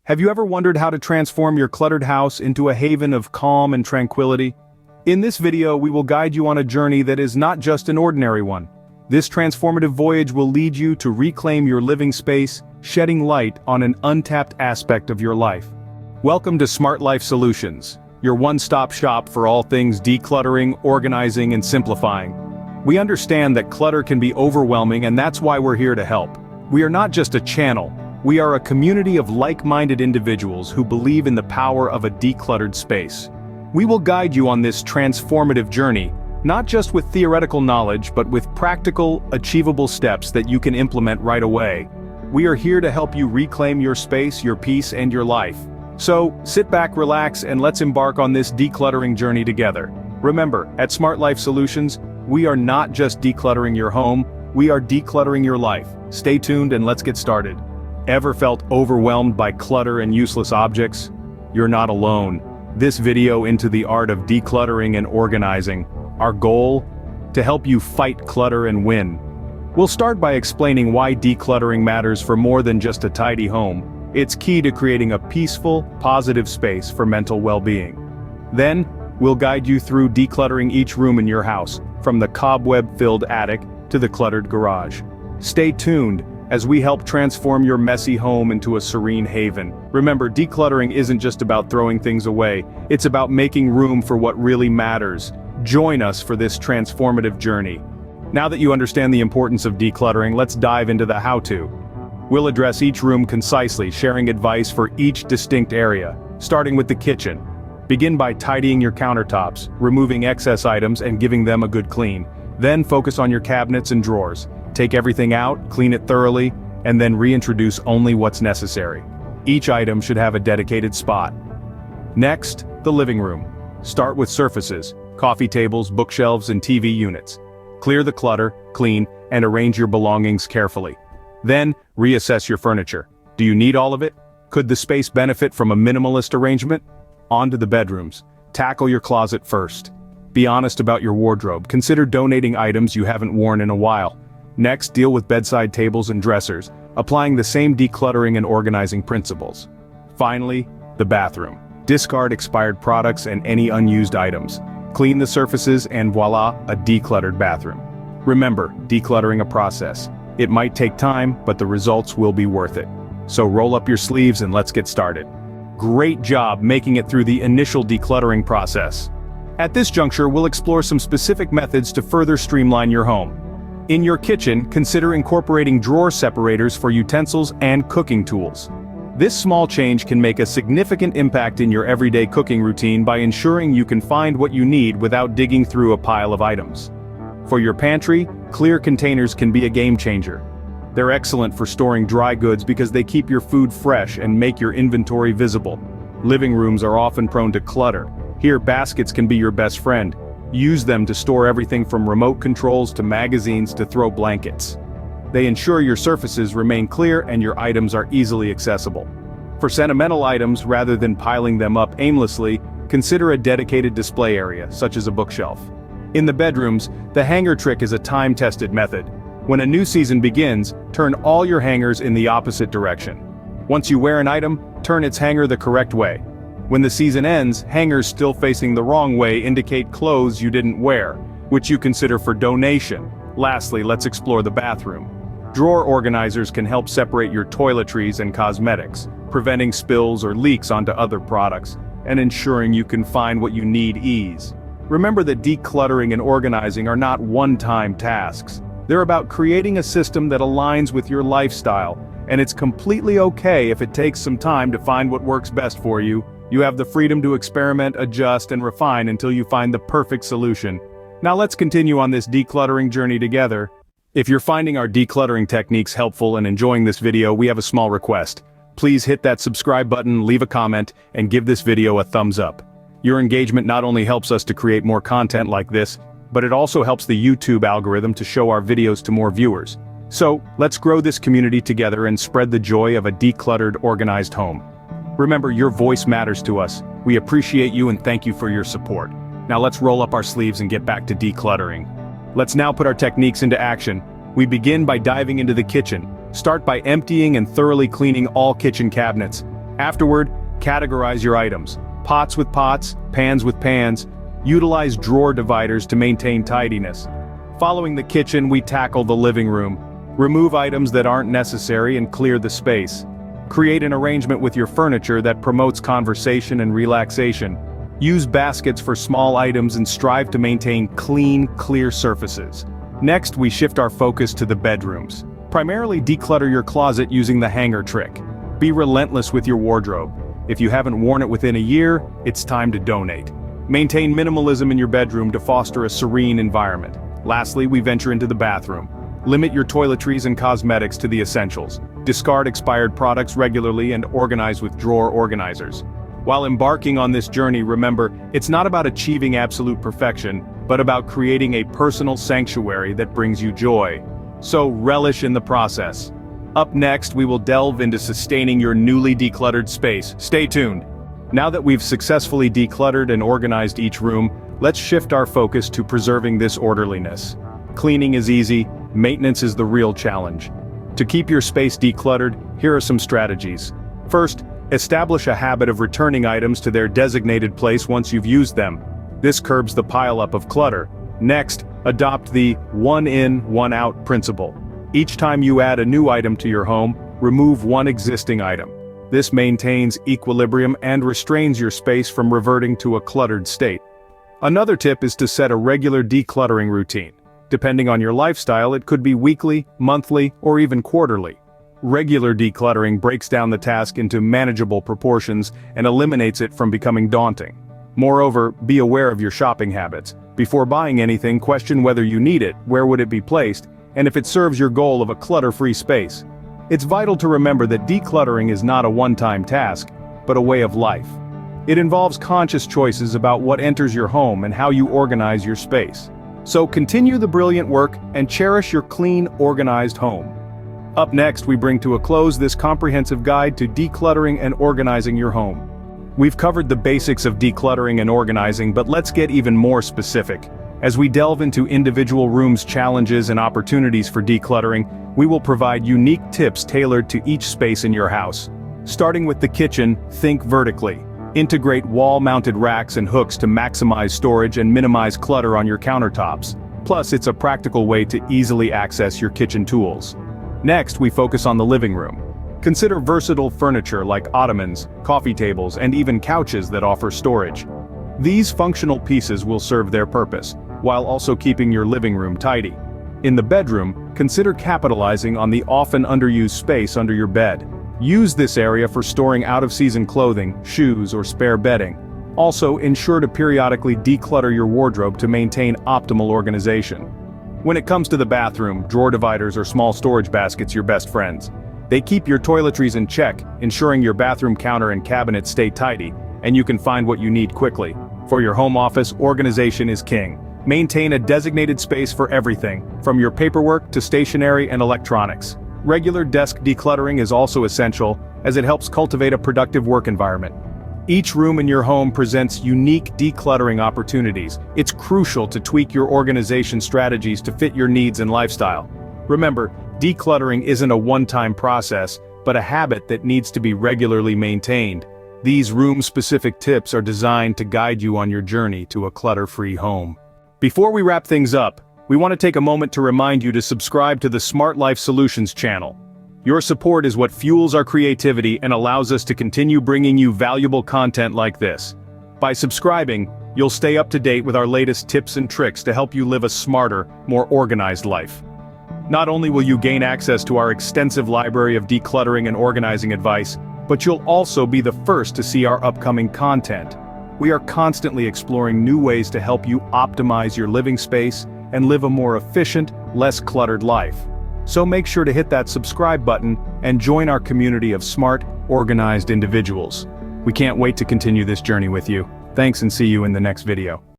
Have you ever wondered how to transform your cluttered house into a haven of calm and tranquility? In this video, we will guide you on a journey that is not just an ordinary one. This transformative voyage will lead you to reclaim your living space, shedding light on an untapped aspect of your life. Welcome to SmartLife Solutions, your one-stop shop for all things decluttering, organizing, and simplifying. We understand that clutter can be overwhelming, and that's why we're here to help. We are not just a channel. We are a community of like-minded individuals who believe in the power of a decluttered space. We will guide you on this transformative journey, not just with theoretical knowledge but with practical, achievable steps that you can implement right away. We are here to help you reclaim your space, your peace, and your life. So, sit back, relax, and let's embark on this decluttering journey together. Remember, at SmartLife Solutions, we are not just decluttering your home, we are decluttering your life. Stay tuned and let's get started. Ever felt overwhelmed by clutter and useless objects? You're not alone. This video into the art of decluttering and organizing. Our goal? To help you fight clutter and win. We'll start by explaining why decluttering matters for more than just a tidy home. It's key to creating a peaceful, positive space for mental well-being. Then, we'll guide you through decluttering each room in your house, from the cobweb-filled attic to the cluttered garage. Stay tuned as we help transform your messy home into a serene haven. Remember, decluttering isn't just about throwing things away, it's about making room for what really matters. Join us for this transformative journey. Now that you understand the importance of decluttering, let's dive into the how-to. We'll address each room concisely, sharing advice for each distinct area, starting with the kitchen. Begin by tidying your countertops, removing excess items and giving them a good clean. Then focus on your cabinets and drawers. Take everything out, clean it thoroughly, and then reintroduce only what's necessary. Each item should have a dedicated spot. Next, the living room. Start with surfaces, coffee tables, bookshelves, and TV units. Clear the clutter, clean, and arrange your belongings carefully. Then, reassess your furniture. Do you need all of it? Could the space benefit from a minimalist arrangement? On to the bedrooms. Tackle your closet first. Be honest about your wardrobe. Consider donating items you haven't worn in a while. Next, deal with bedside tables and dressers, applying the same decluttering and organizing principles. Finally, the bathroom. Discard expired products and any unused items. Clean the surfaces and voila, a decluttered bathroom. Remember, decluttering a process. It might take time, but the results will be worth it. So roll up your sleeves and let's get started. Great job making it through the initial decluttering process. At this juncture, we'll explore some specific methods to further streamline your home. In your kitchen, consider incorporating drawer separators for utensils and cooking tools. This small change can make a significant impact in your everyday cooking routine by ensuring you can find what you need without digging through a pile of items. For your pantry, clear containers can be a game changer. They're excellent for storing dry goods because they keep your food fresh and make your inventory visible. Living rooms are often prone to clutter. Here, baskets can be your best friend. Use them to store everything from remote controls to magazines to throw blankets. They ensure your surfaces remain clear and your items are easily accessible. For sentimental items, rather than piling them up aimlessly, consider a dedicated display area, such as a bookshelf. In the bedrooms, the hanger trick is a time-tested method. When a new season begins, turn all your hangers in the opposite direction. Once you wear an item, turn its hanger the correct way. When the season ends, hangers still facing the wrong way indicate clothes you didn't wear, which you consider for donation. Lastly, let's explore the bathroom. Drawer organizers can help separate your toiletries and cosmetics, preventing spills or leaks onto other products, and ensuring you can find what you need ease. Remember that decluttering and organizing are not one-time tasks. They're about creating a system that aligns with your lifestyle, and it's completely okay if it takes some time to find what works best for you. You have the freedom to experiment, adjust, and refine until you find the perfect solution. Now let's continue on this decluttering journey together. If you're finding our decluttering techniques helpful and enjoying this video, we have a small request. Please hit that subscribe button, leave a comment, and give this video a thumbs up. Your engagement not only helps us to create more content like this, but it also helps the YouTube algorithm to show our videos to more viewers. So, let's grow this community together and spread the joy of a decluttered, organized home. Remember, your voice matters to us. We appreciate you and thank you for your support. Now let's roll up our sleeves and get back to decluttering. Let's now put our techniques into action. We begin by diving into the kitchen. Start by emptying and thoroughly cleaning all kitchen cabinets. Afterward, categorize your items. Pots with pots, pans with pans. Utilize drawer dividers to maintain tidiness. Following the kitchen, we tackle the living room. Remove items that aren't necessary and clear the space. Create an arrangement with your furniture that promotes conversation and relaxation. Use baskets for small items and strive to maintain clean, clear surfaces. Next, we shift our focus to the bedrooms. Primarily declutter your closet using the hanger trick. Be relentless with your wardrobe. If you haven't worn it within a year, it's time to donate. Maintain minimalism in your bedroom to foster a serene environment. Lastly, we venture into the bathroom. Limit your toiletries and cosmetics to the essentials. Discard expired products regularly and organize with drawer organizers. While embarking on this journey, remember, it's not about achieving absolute perfection, but about creating a personal sanctuary that brings you joy. So relish in the process. Up next, we will delve into sustaining your newly decluttered space. Stay tuned. Now that we've successfully decluttered and organized each room, let's shift our focus to preserving this orderliness. Cleaning is easy, maintenance is the real challenge. To keep your space decluttered, here are some strategies. First, establish a habit of returning items to their designated place once you've used them. This curbs the pileup of clutter. Next, adopt the one in, one out principle. Each time you add a new item to your home, remove one existing item. This maintains equilibrium and restrains your space from reverting to a cluttered state. Another tip is to set a regular decluttering routine. Depending on your lifestyle, it could be weekly, monthly, or even quarterly. Regular decluttering breaks down the task into manageable proportions and eliminates it from becoming daunting. Moreover, be aware of your shopping habits. Before buying anything, question whether you need it, where would it be placed, and if it serves your goal of a clutter-free space. It's vital to remember that decluttering is not a one-time task, but a way of life. It involves conscious choices about what enters your home and how you organize your space. So continue the brilliant work and cherish your clean, organized home. Up next, we bring to a close this comprehensive guide to decluttering and organizing your home. We've covered the basics of decluttering and organizing, but let's get even more specific. As we delve into individual rooms' challenges and opportunities for decluttering, we will provide unique tips tailored to each space in your house. Starting with the kitchen, think vertically. Integrate wall-mounted racks and hooks to maximize storage and minimize clutter on your countertops. Plus, it's a practical way to easily access your kitchen tools. Next, we focus on the living room. Consider versatile furniture like ottomans, coffee tables, and even couches that offer storage. These functional pieces will serve their purpose, while also keeping your living room tidy. In the bedroom, consider capitalizing on the often underused space under your bed. Use this area for storing out-of-season clothing, shoes, or spare bedding. Also, ensure to periodically declutter your wardrobe to maintain optimal organization. When it comes to the bathroom, drawer dividers or small storage baskets are your best friends. They keep your toiletries in check, ensuring your bathroom counter and cabinets stay tidy, and you can find what you need quickly. For your home office, organization is king. Maintain a designated space for everything, from your paperwork to stationery and electronics. Regular desk decluttering is also essential, as it helps cultivate a productive work environment. Each room in your home presents unique decluttering opportunities. It's crucial to tweak your organization strategies to fit your needs and lifestyle. Remember, decluttering isn't a one-time process, but a habit that needs to be regularly maintained. These room-specific tips are designed to guide you on your journey to a clutter-free home. Before we wrap things up, we want to take a moment to remind you to subscribe to the SmartLife Solutions channel. Your support is what fuels our creativity and allows us to continue bringing you valuable content like this. By subscribing, you'll stay up to date with our latest tips and tricks to help you live a smarter, more organized life. Not only will you gain access to our extensive library of decluttering and organizing advice, but you'll also be the first to see our upcoming content. We are constantly exploring new ways to help you optimize your living space and live a more efficient, less cluttered life. So make sure to hit that subscribe button and join our community of smart, organized individuals. We can't wait to continue this journey with you. Thanks and see you in the next video.